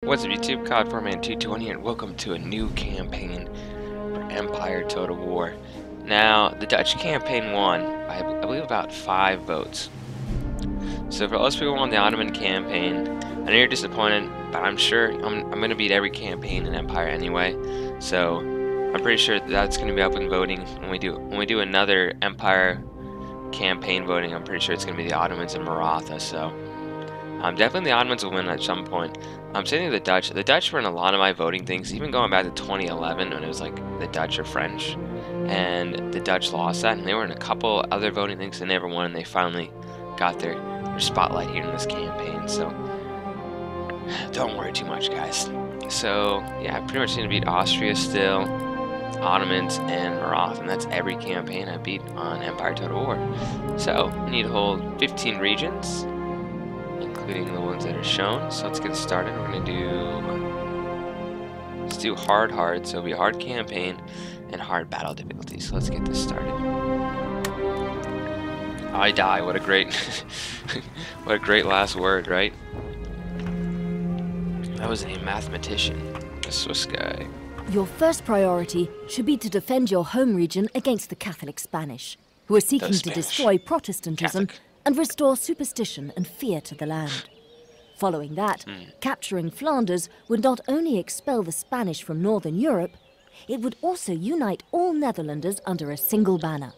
What's up YouTube, COD4Man221 here, and welcome to a new campaign for Empire Total War. Now, the Dutch campaign won, I believe, about 5 votes. So for most people on the Ottoman campaign, I know you're disappointed, but I'm sure I'm going to beat every campaign in Empire anyway. So I'm pretty sure that's going to be up in voting when we do another Empire campaign voting. I'm pretty sure it's going to be the Ottomans and Maratha. So definitely the Ottomans will win at some point. I'm saying the Dutch. The Dutch were in a lot of my voting things, even going back to 2011 when it was like the Dutch or French, and the Dutch lost that, and they were in a couple other voting things they never won, and they finally got their spotlight here in this campaign. So don't worry too much, guys. So yeah, I pretty much need to beat Austria still, Ottomans, and Maratha, and that's every campaign I beat on Empire Total War. So we need to hold 15 regions, including the ones that are shown. So let's get started. We're gonna let's do hard, so it'll be a hard campaign and hard battle difficulty. So let's get this started. I die. What a great, what a great last word, right? That was a mathematician, a Swiss guy. Your first priority should be to defend your home region against the Catholic Spanish, who are seeking to destroy Protestantism and restore superstition and fear to the land. Following that, capturing Flanders would not only expel the Spanish from Northern Europe, it would also unite all Netherlanders under a single banner.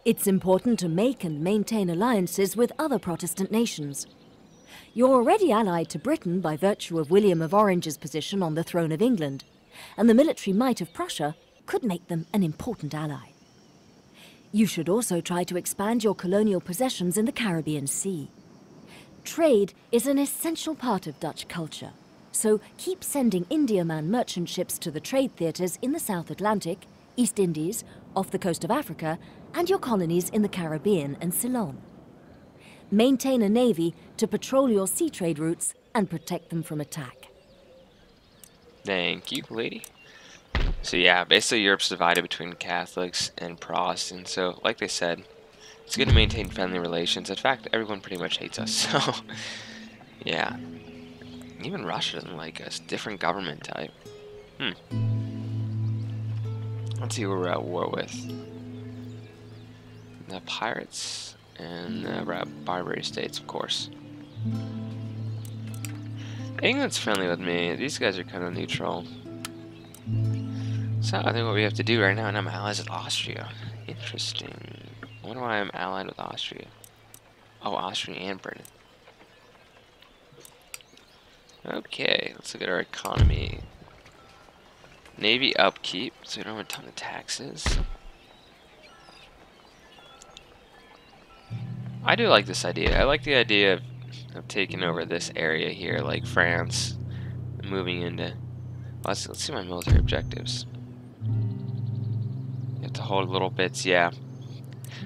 It's important to make and maintain alliances with other Protestant nations. You're already allied to Britain by virtue of William of Orange's position on the throne of England, and the military might of Prussia could make them an important ally. You should also try to expand your colonial possessions in the Caribbean Sea. Trade is an essential part of Dutch culture, so keep sending Indiaman merchant ships to the trade theatres in the South Atlantic, East Indies, off the coast of Africa, and your colonies in the Caribbean and Ceylon. Maintain a navy to patrol your sea trade routes and protect them from attack. Thank you, lady. So yeah, basically Europe's divided between Catholics and Protestants, so like they said, it's good to maintain friendly relations. In fact, everyone pretty much hates us, so yeah. Even Russia doesn't like us. Different government type. Let's see who we're at war with. The pirates and the Barbary states, of course. England's friendly with me. These guys are kind of neutral. So I think what we have to do right now, and I'm allies with Austria. Interesting. I wonder why I'm allied with Austria. Oh, Austria and Britain. Okay, let's look at our economy. Navy upkeep, so we don't have a ton of taxes. I do like this idea. I like the idea of taking over this area here, like France, and moving into... Let's see my military objectives. You have to hold little bits, yeah.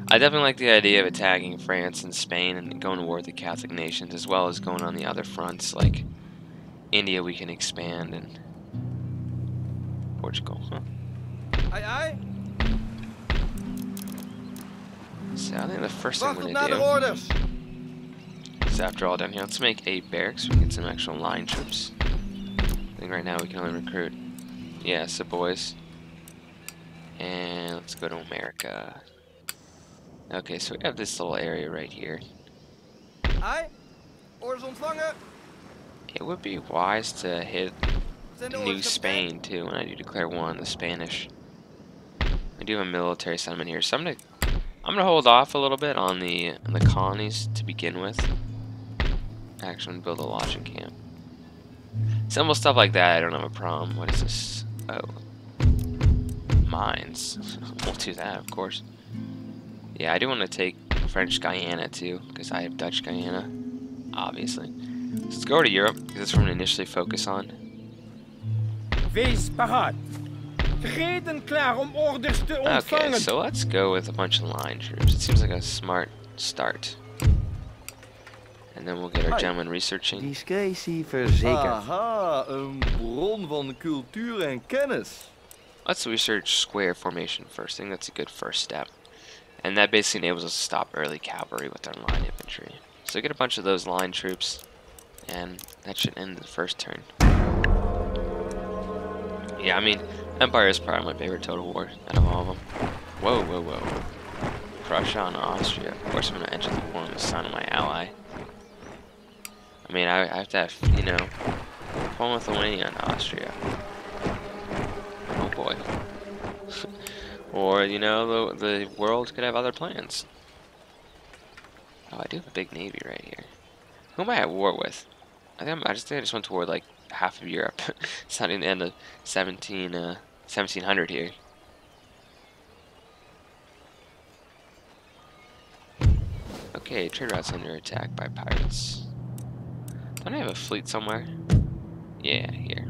I definitely like the idea of attacking France and Spain and going to war with the Catholic nations, as well as going on the other fronts, like India we can expand, and Portugal, huh? Aye, aye. So I think the first thing we're gonna do is, after all down here, let's make a barracks so we can get some actual line troops. I think right now we can only recruit, yeah, so boys. And let's go to America. Okay, so we have this little area right here. Aye. Orders ontvangen. It would be wise to hit New Spain too when I do declare war on the Spanish. I do have a military settlement here, so I'm gonna hold off a little bit on the colonies to begin with. Actually, build a lodging camp. Simple stuff like that, I don't have a problem. What is this? Oh, mines. We'll do that, of course. Yeah, I do want to take French Guyana too, because I have Dutch Guyana, obviously. So let's go to Europe, because that's what I'm going to initially focus on. Wees paraat. Gereed en klaar om orders te ontvangen. Okay, so let's go with a bunch of line troops. It seems like a smart start. And then we'll get our gentlemen researching. Discretie verzekerd. Aha, een bron van cultuur en kennis. Let's research square formation first. I think that's a good first step. And that basically enables us to stop early cavalry with our line infantry. So get a bunch of those line troops, and that should end the first turn. Yeah, I mean, Empire is probably my favorite Total War out of all of them. Whoa, whoa, whoa. Prussia and Austria. Of course I'm going to enter the war on the son of my ally. I mean, I have to have, you know, Poland, Lithuania, and Austria. Oh boy. Or, you know, the world could have other plans. Oh, I do have a big navy right here. Who am I at war with? I think I just went to war with, like, half of Europe. It's not even the end of 1700 here. Okay, trade route's under attack by pirates. Don't I have a fleet somewhere? Yeah, here.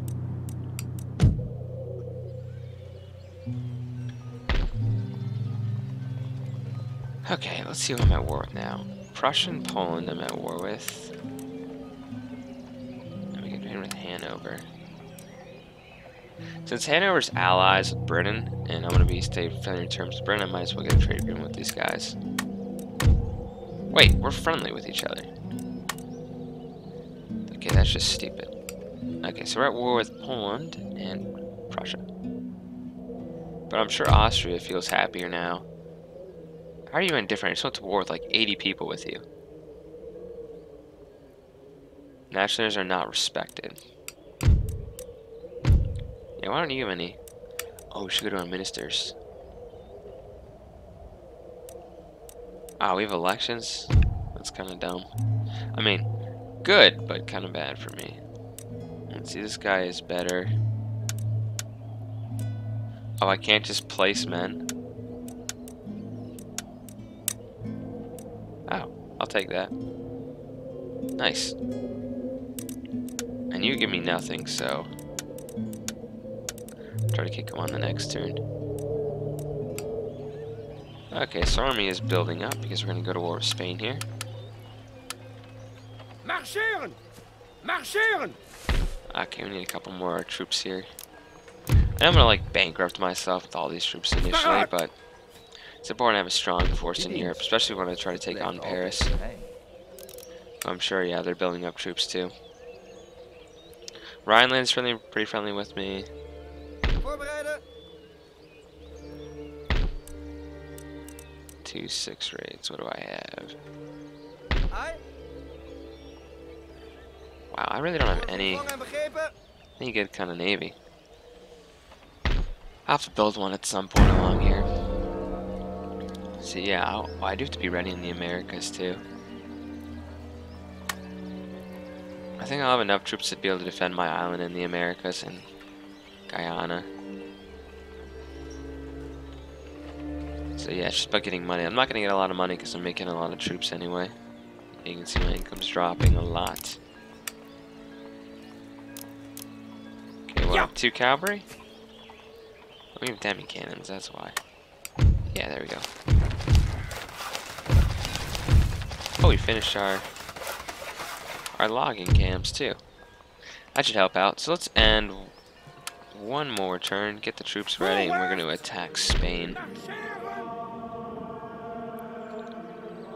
Okay, let's see who I'm at war with now. Prussia and Poland I'm at war with. And we can trade with Hanover. Since Hanover's allies with Britain, and I'm going to be staying friendly terms with Britain, I might as well get a trade agreement with these guys. Wait, we're friendly with each other. Okay, that's just stupid. Okay, so we're at war with Poland and Prussia. But I'm sure Austria feels happier now. How are you indifferent? I just went to war with like 80 people with you. Nationalists are not respected. Yeah, why don't you have any? Oh, we should go to our ministers. Ah, we have elections? That's kind of dumb. I mean, good, but kind of bad for me. Let's see, this guy is better. Oh, I can't just place men. Oh, I'll take that. Nice. And you give me nothing, so... try to kick him on the next turn. Okay, so army is building up because we're going to go to war with Spain here. Marcheren! Marcheren! Okay, we need a couple more troops here. And I'm going to like bankrupt myself with all these troops initially, but it's important to have a strong force in Europe, especially when I try to take on Paris. I'm sure, yeah, they're building up troops too. Rhineland's pretty friendly with me. 2-6 raids. What do I have? Wow, I really don't have any good kind of navy. I'll have to build one at some point along here. So yeah, I do have to be ready in the Americas too. I think I'll have enough troops to be able to defend my island in the Americas and Guyana. So yeah, it's just about getting money. I'm not going to get a lot of money because I'm making a lot of troops anyway. You can see my income's dropping a lot. Okay, well, 2 cavalry? We have demi cannons, that's why. Yeah, there we go. Oh, we finished our logging camps too. That should help out. So let's end one more turn, get the troops ready, and we're going to attack Spain.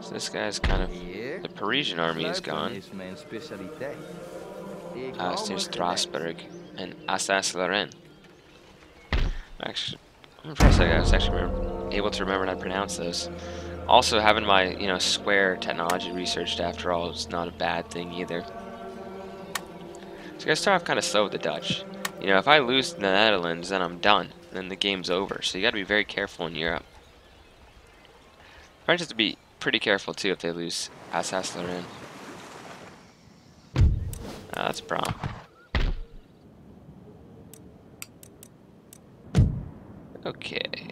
So this guy's kind of... the Parisian army is gone. There's Strasbourg and Alsace-Lorraine. Actually, I'm impressed that I was actually able to remember how to pronounce those. Also, having my, you know, square technology researched after all is not a bad thing either. So I gotta start off kind of slow with the Dutch. You know, if I lose the Netherlands, then I'm done. Then the game's over. So you gotta be very careful in Europe. French have to be pretty careful too if they lose Alsace-Lorraine. That's a problem. Okay.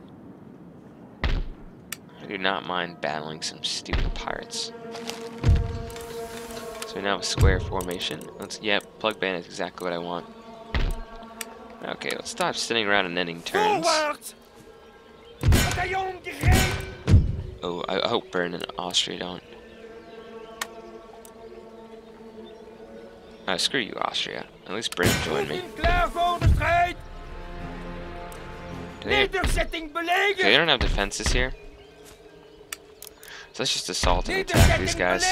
I do not mind battling some stupid pirates. So we now have a square formation. Yep, plug band is exactly what I want. Okay, let's stop sitting around and ending turns. Oh, I hope Britain and Austria don't. Screw you, Austria. At least Britain joined me. They don't have defenses here. So let's just assault and attack these guys.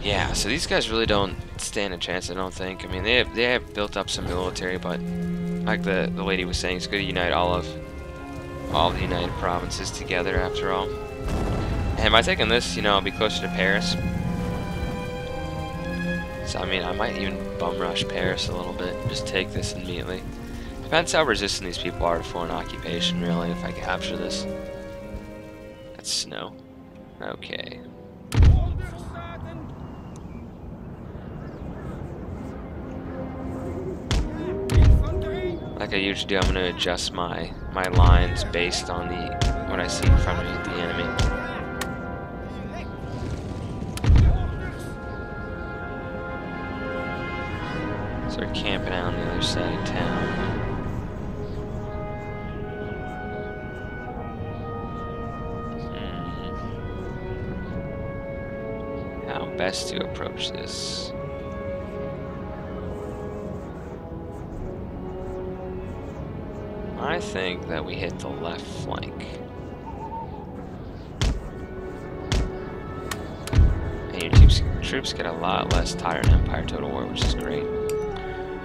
Yeah, so these guys really don't stand a chance, I don't think. I mean, they have built up some military, but like the lady was saying, it's good to unite all the United Provinces together after all. And by taking this, you know, I'll be closer to Paris. So, I mean, I might even bum rush Paris a little bit. Just take this immediately. Depends how resistant these people are to foreign occupation, really, if I capture this. That's snow. Okay. Like I usually do, I'm going to adjust my lines based on what I see in front of me, the enemy. So they're camping out on the other side of town. How best to approach this? I think that we hit the left flank. And your troops get a lot less tired in Empire Total War, which is great. So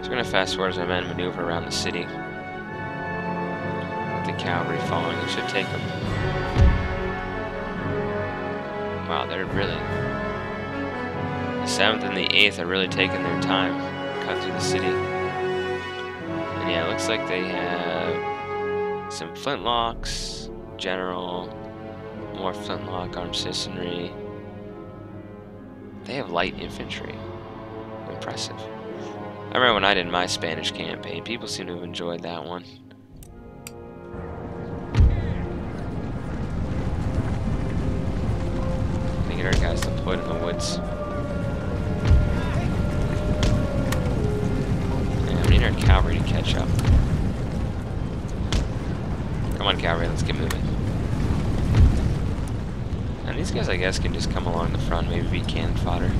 we're going to fast forward as our men maneuver around the city. With the cavalry following, it should take them. Wow, they're really... The 7th and the 8th are really taking their time to cut through the city. And yeah, it looks like they have some flintlocks, general, more flintlock, armed citizenry. They have light infantry. Impressive. I remember when I did my Spanish campaign, people seem to have enjoyed that one. Gonna get our guys deployed in the woods. And we need our cavalry to catch up. Come on, cavalry, let's get moving. And these guys, I guess, can just come along the front, maybe be cannon fodder.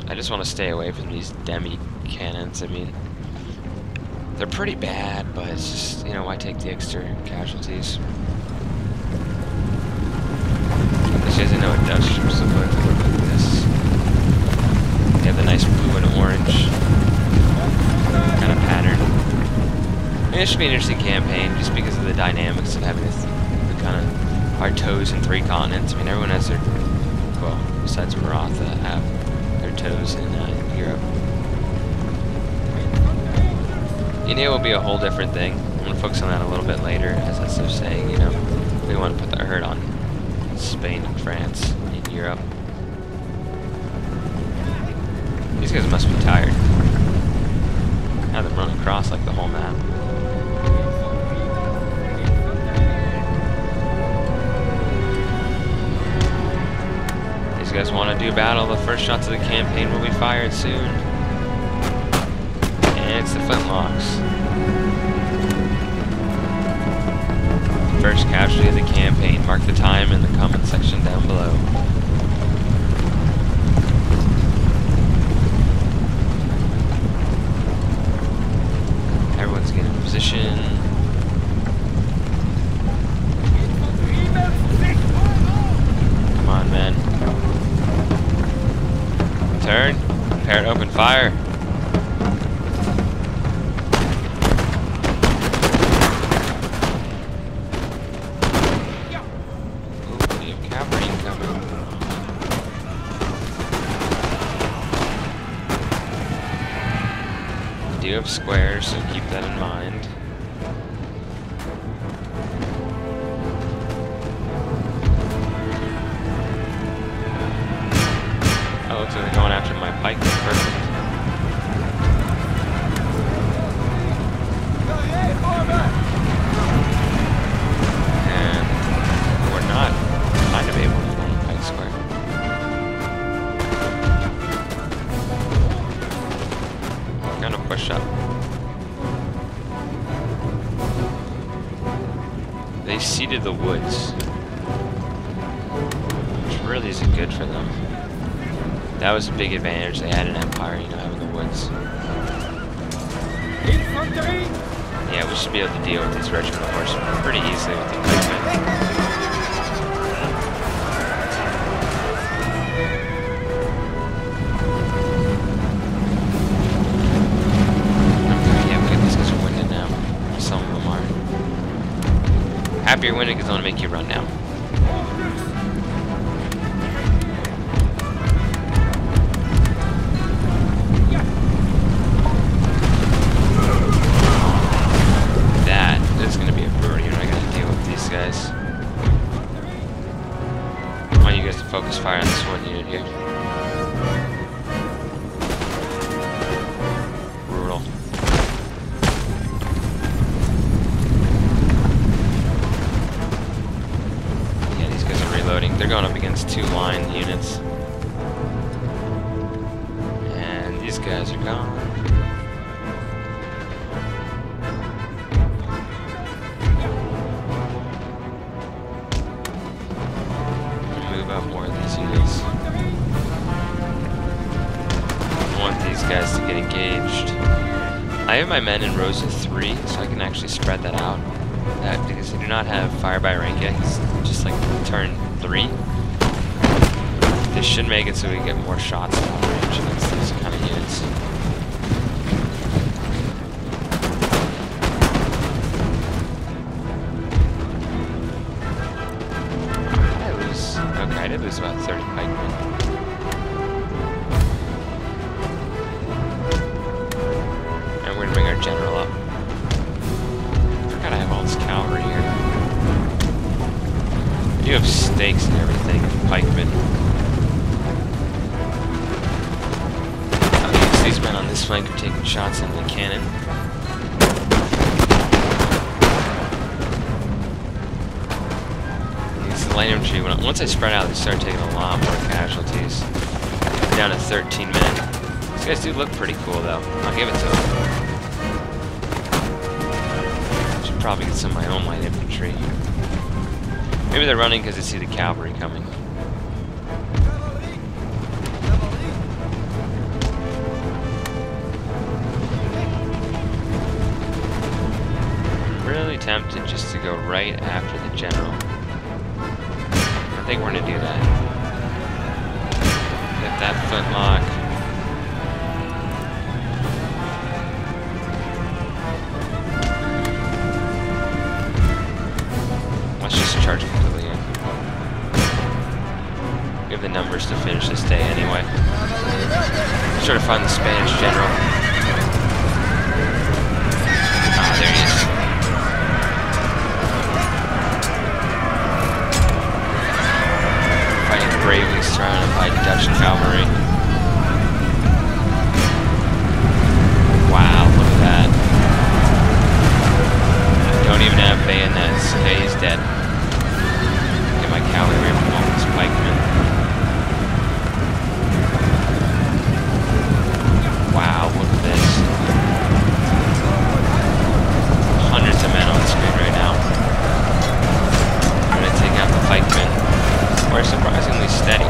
I just want to stay away from these demi cannons. I mean, they're pretty bad, but it's just, you know, why take the extra casualties? This doesn't know what Dutch troops look like. They look like this. They have the nice blue and orange kind of pattern. I mean, it should be an interesting campaign just because of the dynamics of having this, the kind of our toes in 3 continents. I mean, everyone has their, well, besides Maratha, have their toes in Europe. India will be a whole different thing. I'm going to focus on that a little bit later, as I was saying, you know. We want to put the hurt on Spain and France in Europe. These guys must be tired. Have them run across like the whole map. These guys want to do battle. The first shots of the campaign will be fired soon. And it's the flintlocks. First casualty of the campaign. Mark the time in the comment section down below. Everyone's getting in position. Come on, men. Turn. Prepare to open fire. Ooh, we have cavalry incoming. We do have squares, so keep that in mind. Oh, looks like they're going after my pike. Perfect. And we're not kind of able to form a pike square. We're gonna push up. They ceded the woods, which really isn't good for them. That was a big advantage they had in Empire, you know, having the woods. Infantry! Yeah, we should be able to deal with these regiment horsemen pretty easily with the equipment. happy you're winning because I want to make you run now. That is going to be a brewery when I got to deal with these guys. I want you guys to focus fire on this one unit here. Brutal. Yeah, these guys are reloading. They're going up against 2 line units. And these guys are gone. More of these units. I want these guys to get engaged. I have my men in rows of 3, so I can actually spread that out. Because they do not have fire by rank yet, it's just like turn 3. This should make it so we can get more shots on range against these kind of units. Okay, I did lose about 30 pikemen. And we're gonna bring our general up. I forgot I have all this cavalry here. I do have stakes and everything, pikemen. These men on this flank are taking shots into the cannon. Light infantry, once I spread out, they start taking a lot more casualties. We're down to 13 men. These guys do look pretty cool, though. I'll give it to them. Should probably get some of my own light infantry. Maybe they're running because they see the cavalry coming. I'm really tempted just to go right after the general. I think we're gonna do that. Get that flintlock. Let's just charge completely in. We have the numbers to finish this day anyway. Try to find the Spanish general. Ah, there he is. Bravely surrounded by Dutch cavalry. Wow, look at that. Don't even have bayonets. Okay, he's dead. Get my cavalry away from all these pikemen. Wow, look at this. Hundreds of men on the screen right now. I'm gonna take out the pikemen. We're surprisingly steady.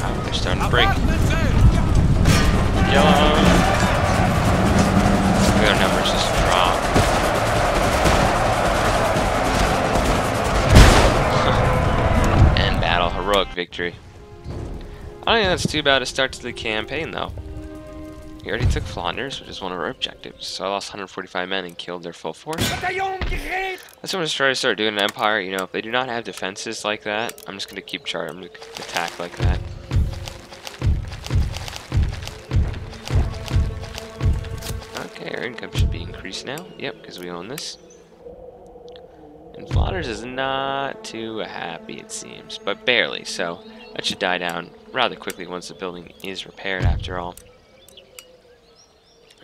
Oh, they're starting to break. Kill them! Their numbers just drop. End battle. Heroic victory. I don't think that's too bad a start to the campaign, though. He already took Flanders, which is one of our objectives, so I lost 145 men and killed their full force. That's what I'm going to try to start doing in Empire. You know, if they do not have defenses like that, I'm just going to keep charging. I'm going to attack like that. Okay, our income should be increased now. Yep, because we own this. And Flanders is not too happy, it seems, but barely, so that should die down rather quickly once the building is repaired, after all.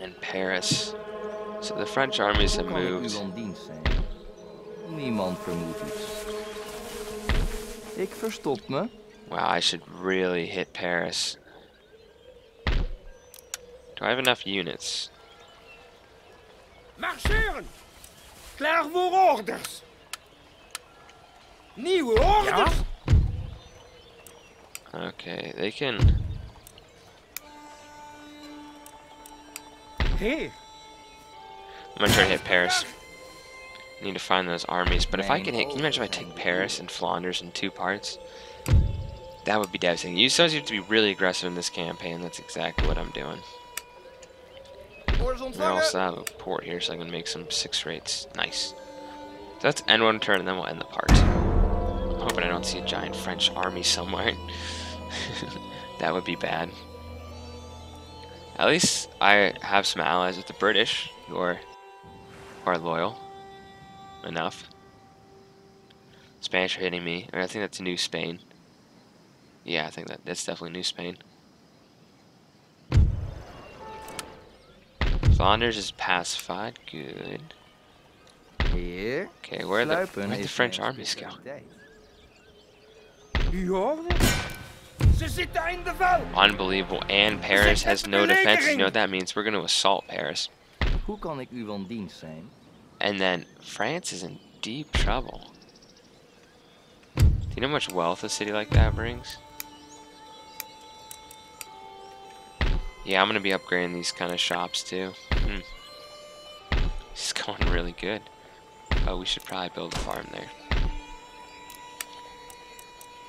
And Paris. So the French armies have moved. Niemand vermoedt iets. Ik verstop me. Wow, I should really hit Paris. Do I have enough units? Marcheren! Klaar voor orders! Nieuwe orders! Okay, they can... Here. I'm gonna try to hit Paris. I need to find those armies, but if I can hit... Can you imagine if I take Paris and Flanders in 2 parts? That would be devastating. You still have to be really aggressive in this campaign. That's exactly what I'm doing. We also have a port here, so I can make some 6 rates. Nice. So let's end one turn, and then we'll end the part. I'm hoping I don't see a giant French army somewhere. That would be bad. At least I have some allies with the British who are loyal enough. Spanish are hitting me. I think that's New Spain. Yeah, I think that's definitely New Spain. Flanders is pacified. Good. Here. Okay, where'd the French armies go? U hoorde? Ze zitten in de val! Unbelievable. And Paris has no defense. You know what that means? We're going to assault Paris. Hoe kan ik u van dienst zijn? And then France is in deep trouble. Do you know how much wealth a city like that brings? Yeah, I'm going to be upgrading these kind of shops too. This is going really good. Oh, we should probably build a farm there.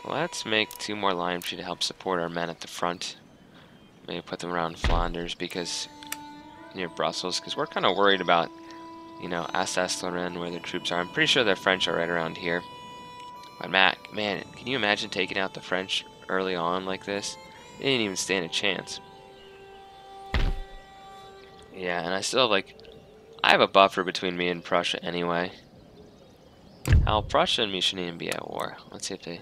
Let's make 2 more line infantry to help support our men at the front. Maybe put them around Flanders because near Brussels, because we're kind of worried about, you know, Alsace-Lorraine, where their troops are. I'm pretty sure their French are right around here. But man, can you imagine taking out the French early on like this? They didn't even stand a chance. Yeah, and I still have, like, I have a buffer between me and Prussia anyway. Hell, Prussia and me shouldn't even be at war. Let's see if they...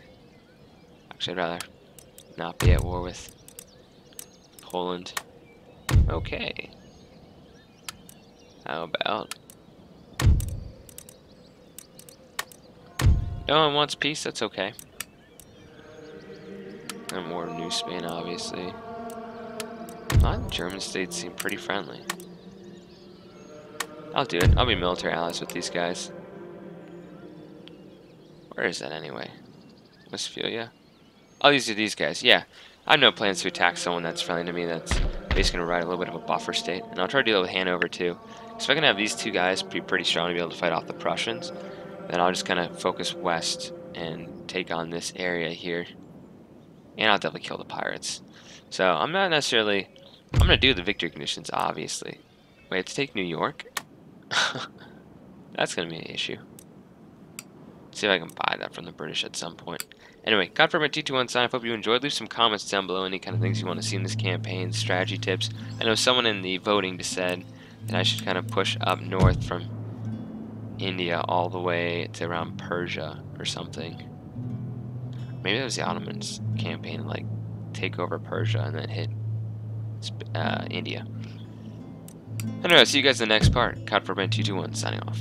Actually, I'd rather not be at war with Poland. Okay. How about... No one wants peace, that's okay. And more New Spain, obviously. A lot of German states seem pretty friendly. I'll do it. I'll be military allies with these guys. Where is that anyway? Westphalia? Oh, these are these guys. Yeah. I have no plans to attack someone that's friendly to me that's basically going to ride a little bit of a buffer state. And I'll try to do that with Hanover too. So if I can have these 2 guys be pretty strong to be able to fight off the Prussians, then I'll just kind of focus west and take on this area here. And I'll definitely kill the pirates. So I'm not necessarily... I'm going to do the victory conditions, obviously. Wait, to take New York? That's going to be an issue. See if I can buy that from the British at some point. Anyway, Godformat T21 sign. I hope you enjoyed. Leave some comments down below. Any kind of things you want to see in this campaign, strategy tips. I know someone in the voting just said that I should kind of push up north from India all the way to around Persia or something. Maybe that was the Ottomans campaign, like take over Persia and then hit India. Anyway, I'll see you guys in the next part. Godformat T21 signing off.